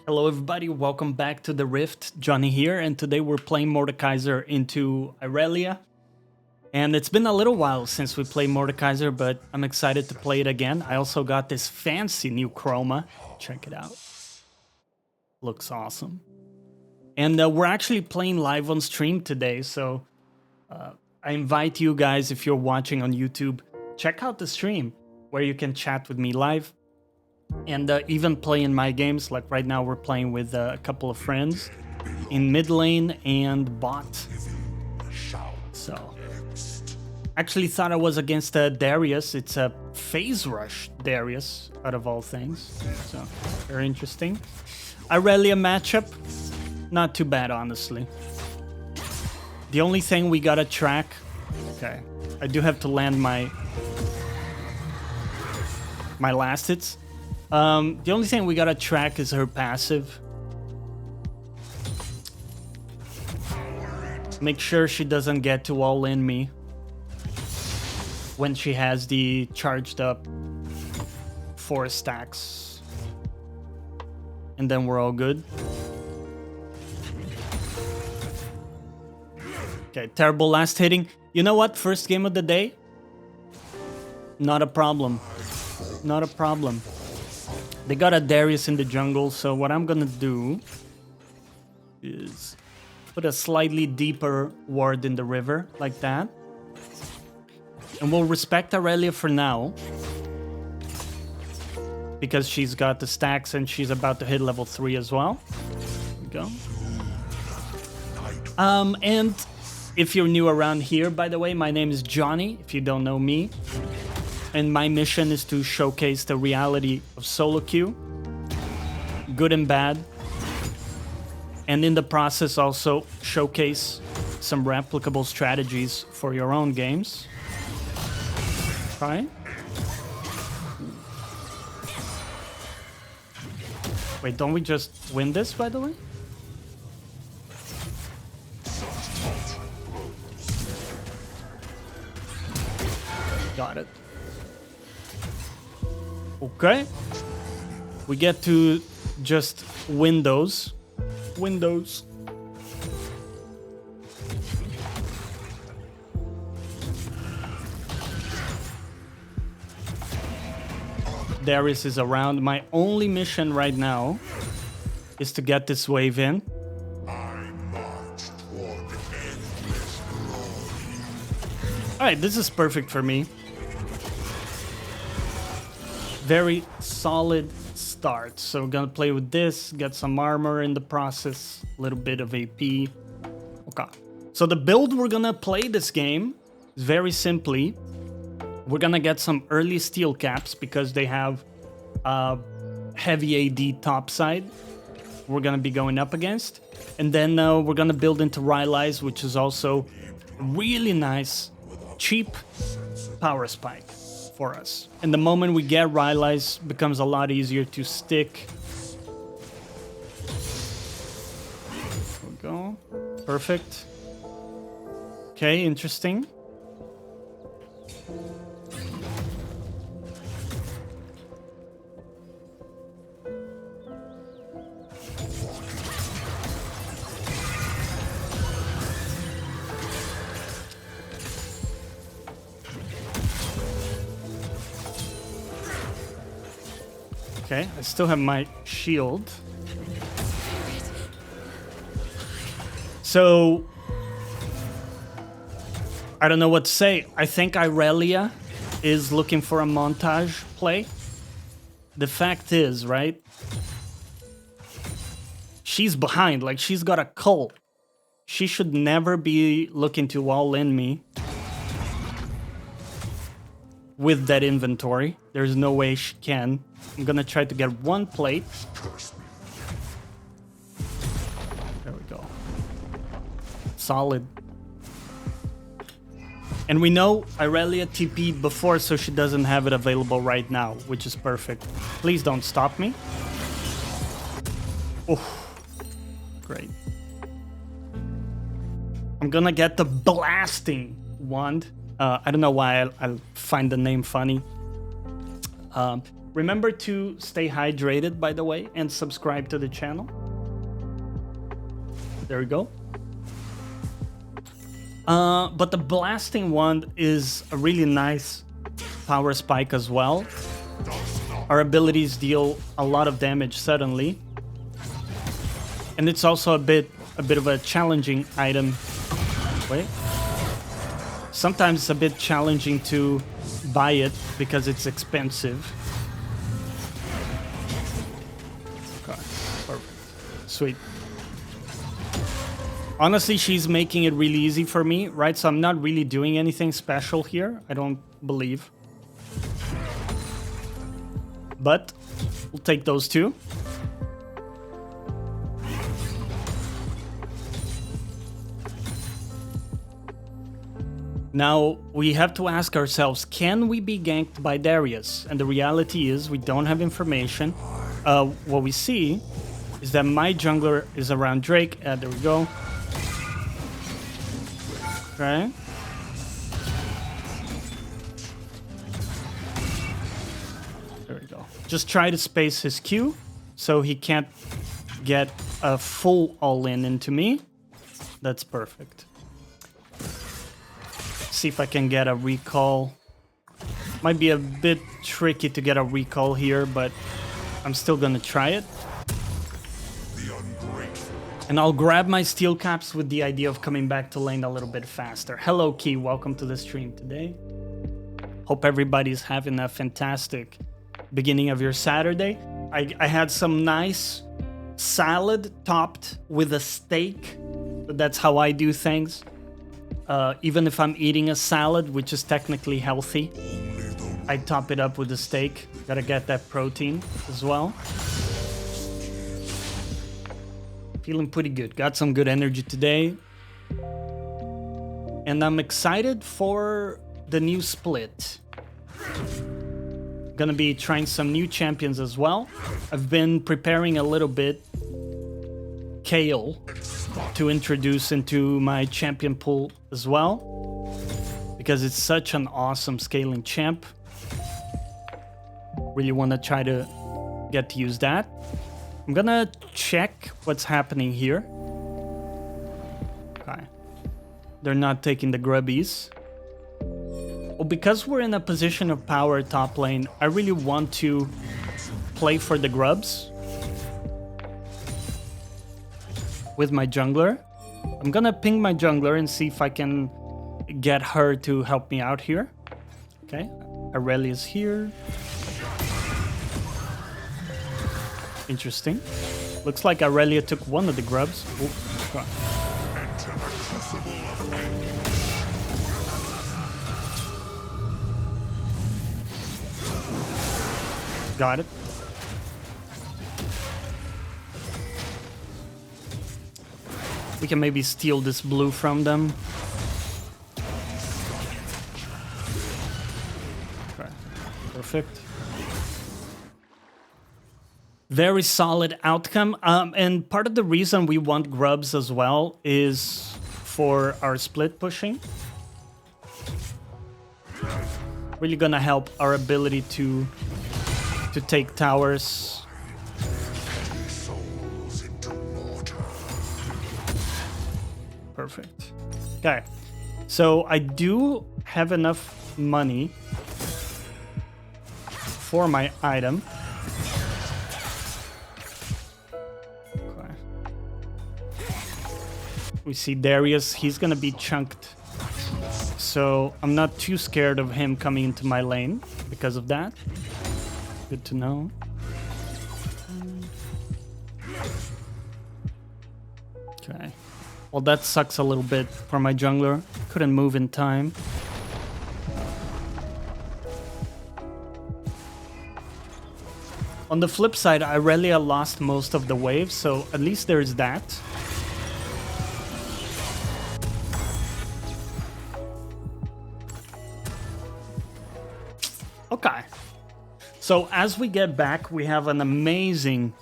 Hello everybody, welcome back to the Rift. Johnny here, and today we're playing Mordekaiser into Irelia. And it's been a little while since we played Mordekaiser, but I'm excited to play it again. I also got this fancy new chroma. Check it out. Looks awesome. And we're actually playing live on stream today, so I invite you guys, if you're watching on YouTube, check out the stream where you can chat with me live. And even play in my games, like right now we're playing with a couple of friends in mid lane and bot. So, actually thought I was against Darius. It's a phase rush Darius, out of all things. So, very interesting. Irelia matchup, not too bad, honestly. The only thing we gotta track... Okay, I do have to land my last hits. The only thing we gotta track is her passive. Make sure she doesn't get to all in me when she has the charged up 4 stacks. And then we're all good. Okay, terrible last hitting. You know what? First game of the day? Not a problem. Not a problem. They got a Darius in the jungle, so what I'm gonna do is put a slightly deeper ward in the river, like that. And we'll respect Irelia for now, because she's got the stacks and she's about to hit level 3 as well. There we go. And if you're new around here, by the way, my name is Johnny, if you don't know me. And my mission is to showcase the reality of solo queue, good and bad, and in the process also showcase some replicable strategies for your own games. Okay. Wait, don't we just win this, by the way? Got it. Okay, we get to just Windows. Darius is around. My only mission right now is to get this wave in. Alright, this is perfect for me. Very solid start. So we're gonna play with this, get some armor in the process, a little bit of AP. Okay. So the build we're gonna play this game is very simply, we're gonna get some early steel caps because they have heavy AD top side we're gonna be going up against. And then we're gonna build into rylais, which is also really nice, cheap power spike for us. And the moment we get rylais, becomes a lot easier to stick. There we go. Perfect. Okay, interesting. Okay, I still have my shield. So, I don't know what to say. I think Irelia is looking for a montage play. The fact is, right? She's behind, like she's got a cult. She should never be looking to all in me with that inventory. There's no way she can. I'm gonna try to get one plate. There we go. Solid. And we know Irelia TP'd before, so she doesn't have it available right now, which is perfect. Please don't stop me. Oh, great. I'm gonna get the blasting wand. I don't know why I find the name funny. Remember to stay hydrated, by the way, and subscribe to the channel. There we go. But the blasting wand is a really nice power spike as well. Our abilities deal a lot of damage suddenly. And it's also a bit of a challenging item. Wait. Sometimes it's a bit challenging to buy it because it's expensive. Okay, perfect. Sweet. Honestly, she's making it really easy for me, right? So I'm not really doing anything special here, I don't believe. But we'll take those two. Now, we have to ask ourselves, can we be ganked by Darius? And the reality is, we don't have information. What we see is that my jungler is around Drake. There we go. Okay. There we go. Just try to space his Q so he can't get a full all-in into me. That's perfect. See if I can get a recall. Might be a bit tricky to get a recall here, but I'm still gonna try it. And I'll grab my steel caps with the idea of coming back to lane a little bit faster. Hello, Key. Welcome to the stream today. Hope everybody's having a fantastic beginning of your Saturday. I had some nice salad topped with a steak. That's how I do things. Even if I'm eating a salad, which is technically healthy, I top it up with a steak. Gotta get that protein as well. Feeling pretty good. Got some good energy today. And I'm excited for the new split. Gonna be trying some new champions as well. I've been preparing a little bit Kale to introduce into my champion pool as well, because it's such an awesome scaling champ. Really want to try to get to use that. I'm gonna check what's happening here. Okay. They're not taking the grubbies. Well, because we're in a position of power top lane, I really want to play for the grubs with my jungler. I'm gonna ping my jungler and see if I can get her to help me out here. Okay, Irelia is here. Interesting. Looks like Irelia took one of the grubs. Oh, God. Got it. We can maybe steal this blue from them. Okay, perfect. Very solid outcome. And part of the reason we want grubs as well is for our split pushing. Really gonna help our ability to take towers. Perfect. Okay, so I do have enough money for my item. Okay. We see Darius, he's gonna be chunked. So I'm not too scared of him coming into my lane because of that. Good to know. Okay. Well, that sucks a little bit for my jungler. Couldn't move in time. On the flip side, Irelia lost most of the waves, so at least there's that. Okay. So as we get back, we have an amazing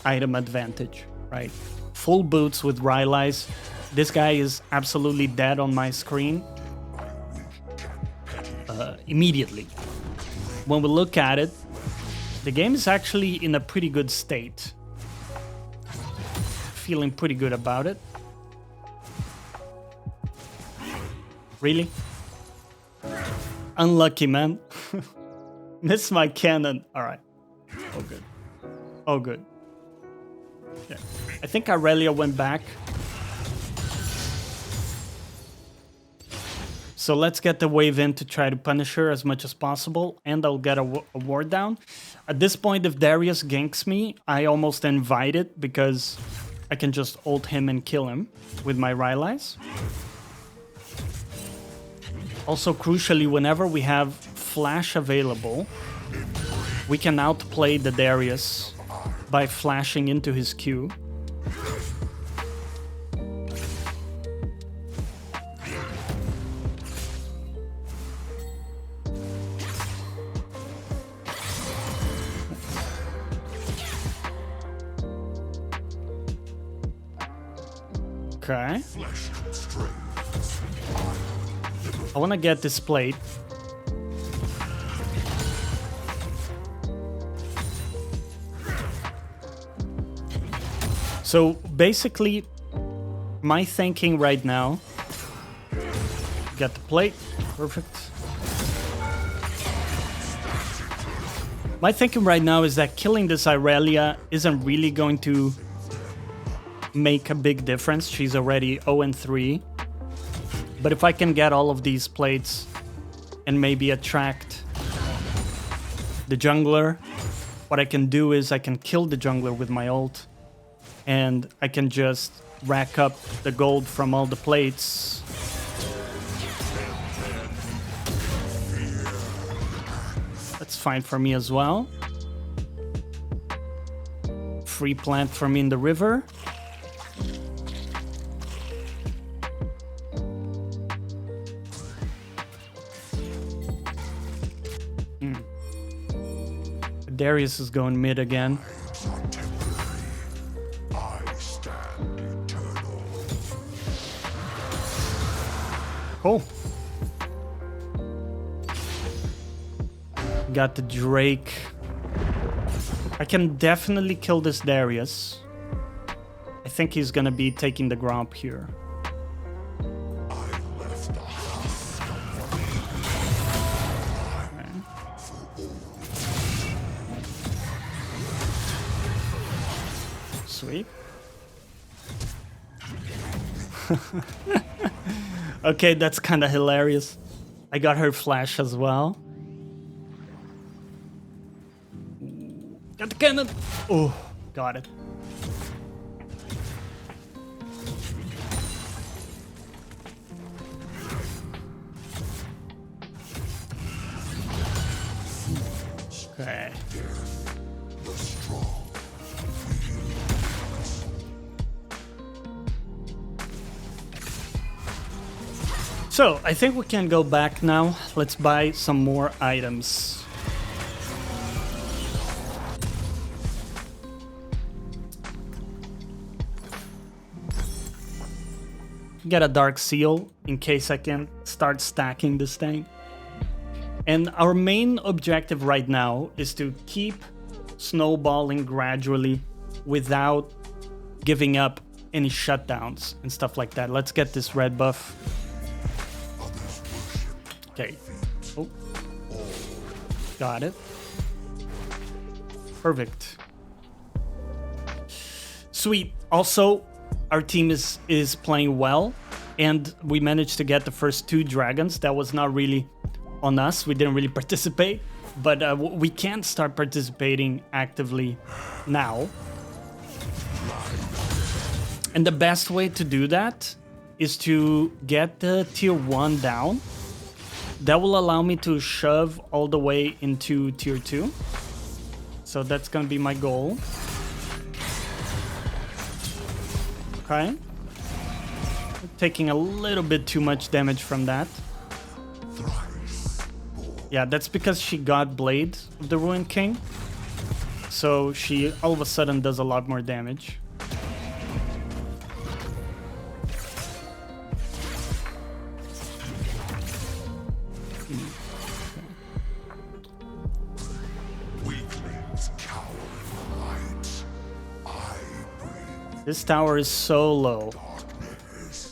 item advantage, right? Full boots with rylais. This guy is absolutely dead on my screen. Immediately. When we look at it, The game is actually in a pretty good state. Feeling pretty good about it. Really? Unlucky, man. Missed my cannon. Alright. Oh, good. Oh, good. Okay. I think Irelia went back. So let's get the wave in to try to punish her as much as possible. And I'll get a ward down. At this point, if Darius ganks me, I almost invite it because I can just ult him and kill him with my rylais. Also, crucially, whenever we have flash available, we can outplay the Darius by flashing into his Q. Okay. I want to get this plate. So basically, my thinking right now, get the plate, perfect. My thinking right now is that killing this Irelia isn't really going to make a big difference. She's already 0-3. But if I can get all of these plates and maybe attract the jungler, what I can do is I can kill the jungler with my ult. And I can just rack up the gold from all the plates. That's fine for me as well. Free plant for me in the river. Darius is going mid again. Cool. Got the Drake. I can definitely kill this Darius. I think he's gonna be taking the Gromp here. Sweet. Okay, that's kind of hilarious. I got her flash as well. Got the cannon. Oh, got it. Okay. So, I think we can go back now. Let's buy some more items. Get a Dark Seal in case I can start stacking this thing. And our main objective right now is to keep snowballing gradually without giving up any shutdowns and stuff like that. Let's get this red buff. Okay. Oh. Got it. Perfect. Sweet. Also, our team is playing well, and we managed to get the first 2 dragons. That was not really on us. We didn't really participate, but we can start participating actively now. And the best way to do that is to get the tier 1 down. That will allow me to shove all the way into tier 2. So that's gonna be my goal. Okay. Taking a little bit too much damage from that. Yeah, that's because she got Blade of the Ruined King. So she all of a sudden does a lot more damage. This tower is so low.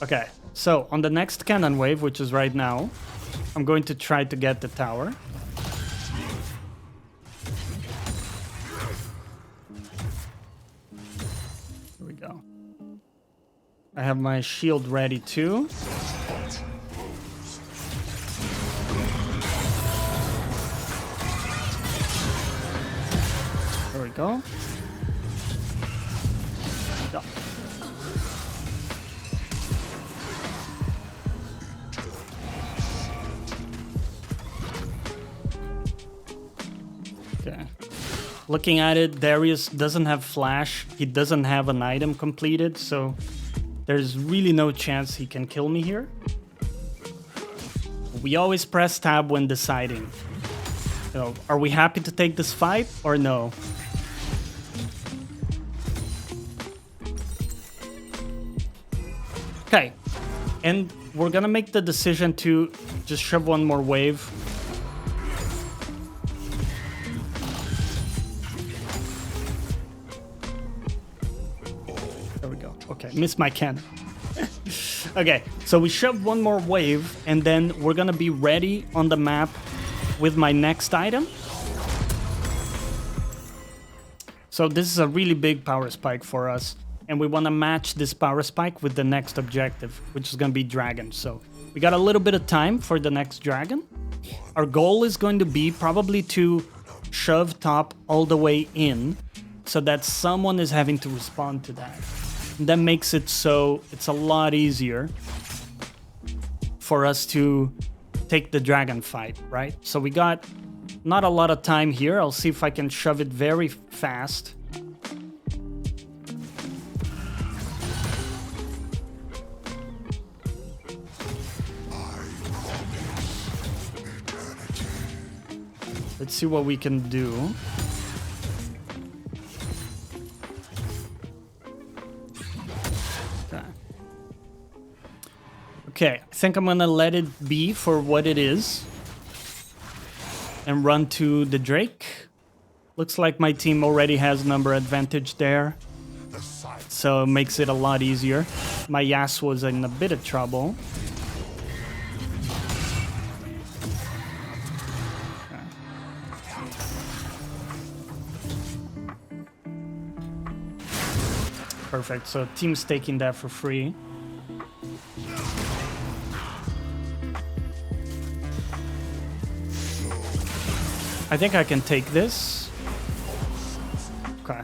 Okay, so on the next cannon wave, which is right now, I'm going to try to get the tower. Here we go. I have my shield ready too. There we go. Go. Okay. Looking at it, Darius doesn't have flash. He doesn't have an item completed, so there's really no chance he can kill me here. We always press tab when deciding. So, are we happy to take this fight or no? Okay, and we're gonna make the decision to just shove one more wave. There we go. Okay, missed my cannon. Okay, so we shove one more wave, and then we're gonna be ready on the map with my next item. So this is a really big power spike for us, and we want to match this power spike with the next objective, which is going to be dragon. So we got a little bit of time for the next dragon. Our goal is going to be probably to shove top all the way in so that someone is having to respond to that. And that makes it so it's a lot easier for us to take the dragon fight, right? So we got not a lot of time here. I'll see if I can shove it very fast. Let's see what we can do. Okay, I think I'm gonna let it be for what it is and run to the Drake. Looks like my team already has number advantage there, so it makes it a lot easier. My Yasuo was in a bit of trouble. Perfect, so team's taking that for free. I think I can take this. Okay.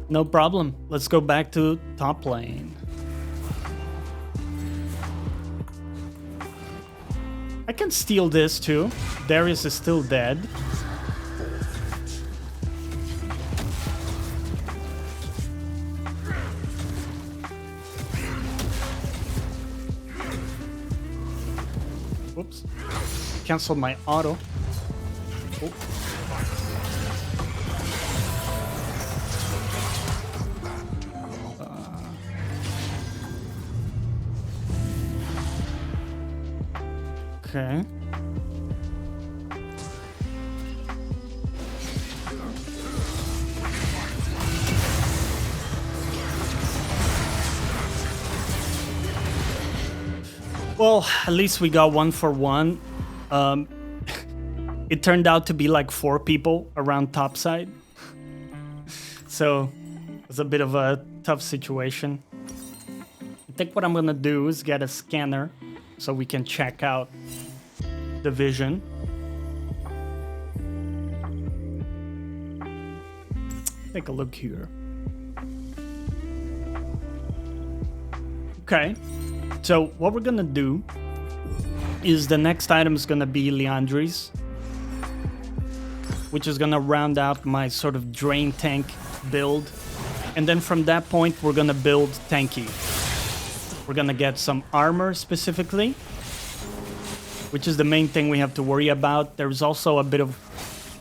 No problem. Let's go back to top lane. I can steal this too. Darius is still dead. Whoops. Canceled my auto. Oh. Okay. Well, at least we got 1 for 1. It turned out to be like 4 people around top side. So it was a bit of a tough situation. I think what I'm gonna do is get a scanner so we can check out the vision. Take a look here. Okay. So what we're gonna do is the next item is gonna be liandrys, which is gonna round out my sort of drain tank build. And then from that point, we're gonna build tanky. We're gonna get some armor specifically, which is the main thing we have to worry about. There's also a bit of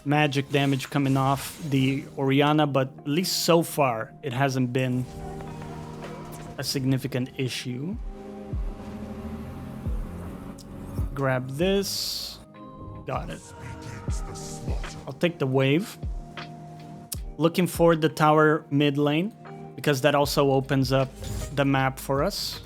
magic damage coming off the Orianna, but at least so far, it hasn't been a significant issue. grab this. Got it. I'll take the wave. Looking for the tower mid lane, because that also opens up the map for us.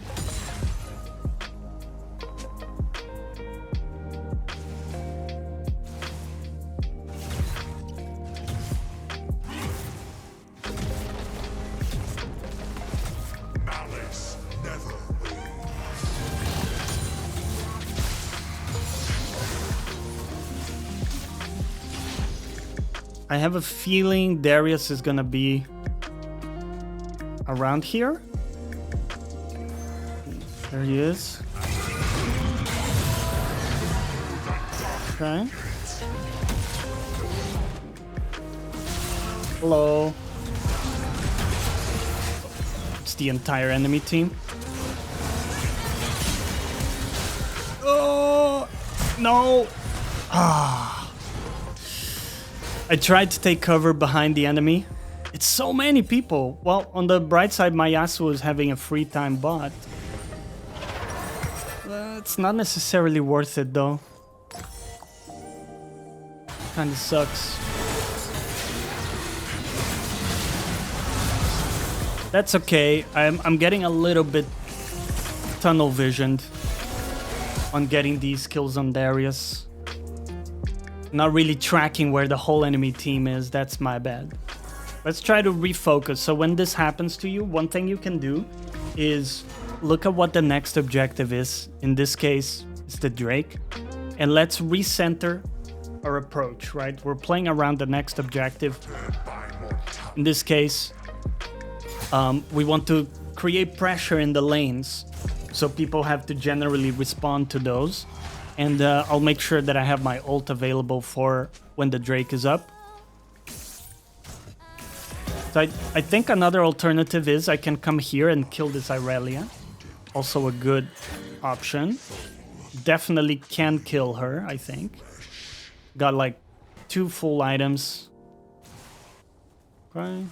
I have a feeling Darius is gonna be around here. There he is. Okay. Hello. It's the entire enemy team. Oh no! Ah. I tried to take cover behind the enemy. It's so many people. Well, on the bright side, my Yasuo is having a free time bot. It's not necessarily worth it though. Kinda sucks. That's okay. I'm getting a little bit tunnel visioned on getting these kills on Darius. Not really tracking where the whole enemy team is. That's my bad. Let's try to refocus. So when this happens to you, one thing you can do is look at what the next objective is. In this case, it's the Drake. And let's recenter our approach, right? We're playing around the next objective. In this case, we want to create pressure in the lanes. So people have to generally respond to those. And I'll make sure that I have my ult available for when the Drake is up. So I think another alternative is I can come here and kill this Irelia. Also a good option. Definitely can kill her, I think. Got like 2 full items. Okay.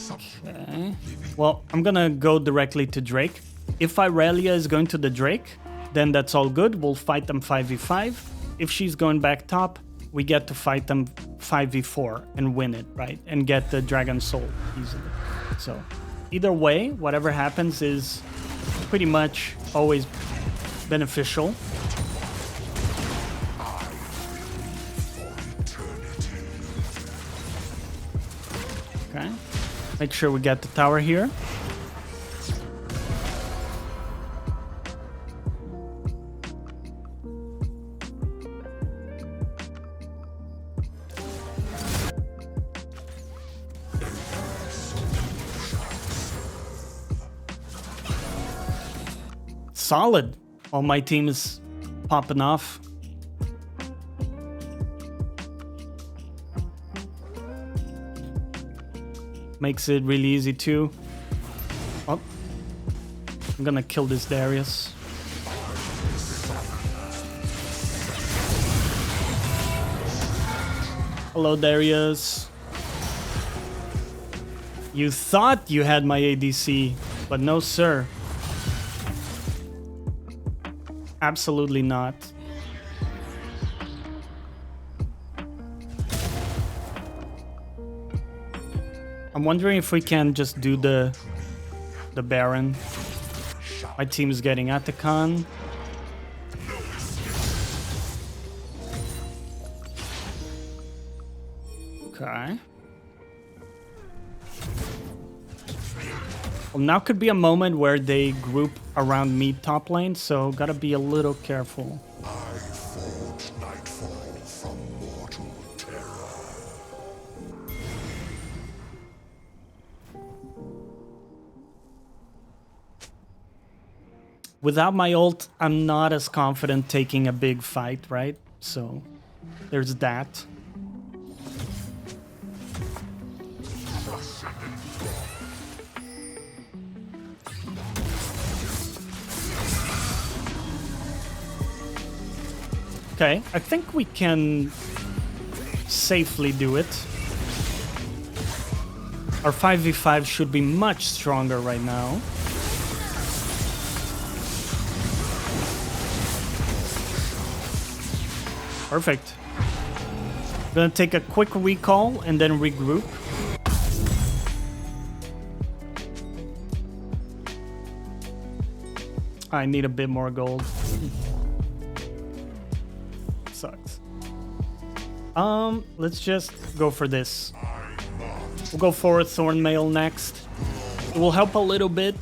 Okay. Well, I'm gonna go directly to Drake. If Irelia is going to the Drake, then that's all good. We'll fight them 5v5. If she's going back top, we get to fight them 5v4 and win it, right? And get the Dragon Soul easily. So either way, whatever happens is pretty much always beneficial. Okay. Make sure we get the tower here. Solid. All my team is popping off. Makes it really easy too. Oh, I'm gonna kill this Darius. Hello, Darius. You thought you had my ADC, but no, sir. Absolutely not. I'm wondering if we can just do the Baron. My team is getting Atacon. Okay. Well, now could be a moment where they group around me top lane, so gotta be a little careful. I forge nightfall from mortal terror. Without my ult, I'm not as confident taking a big fight, right? So there's that. Okay, I think we can safely do it. Our 5v5 should be much stronger right now. Perfect. Gonna take a quick recall and then regroup. I need a bit more gold. Sucks. Let's just go for this. We'll go for Thornmail next. It will help a little bit.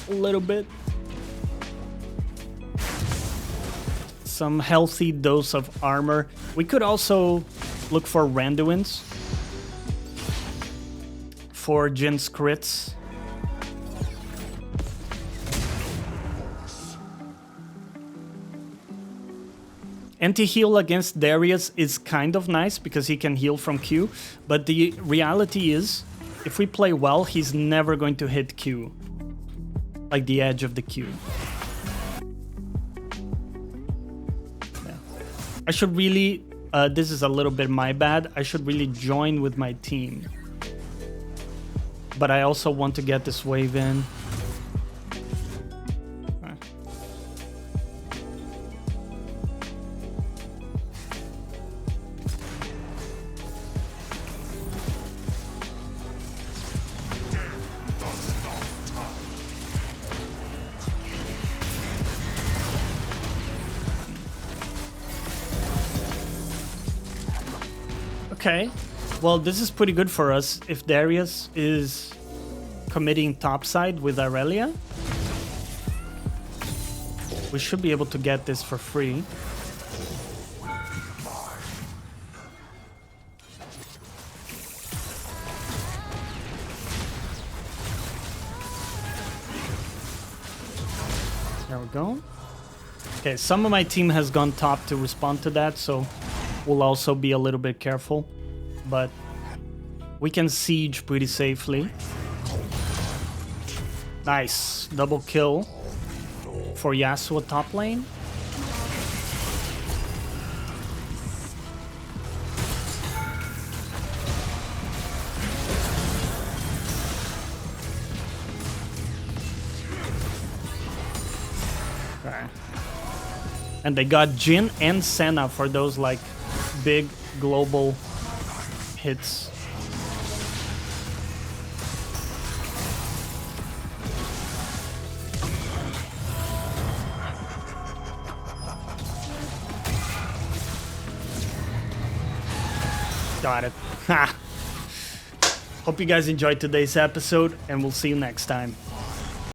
A little bit. Some healthy dose of armor. We could also look for Randuins for Jin's crits. Anti-heal against Darius is kind of nice because he can heal from Q, but the reality is, if we play well, he's never going to hit Q, like the edge of the Q. Yeah. I should really, this is a little bit my bad, I should really join with my team. But I also want to get this wave in. Okay, well, this is pretty good for us. If Darius is committing topside with Irelia, we should be able to get this for free. There we go. Okay, some of my team has gone top to respond to that, so we'll also be a little bit careful, but we can siege pretty safely. Nice, double kill for Yasuo top lane. Okay. And they got Jhin and Senna for those like big global hits. Got it. Ha! Hope you guys enjoyed today's episode, and we'll see you next time.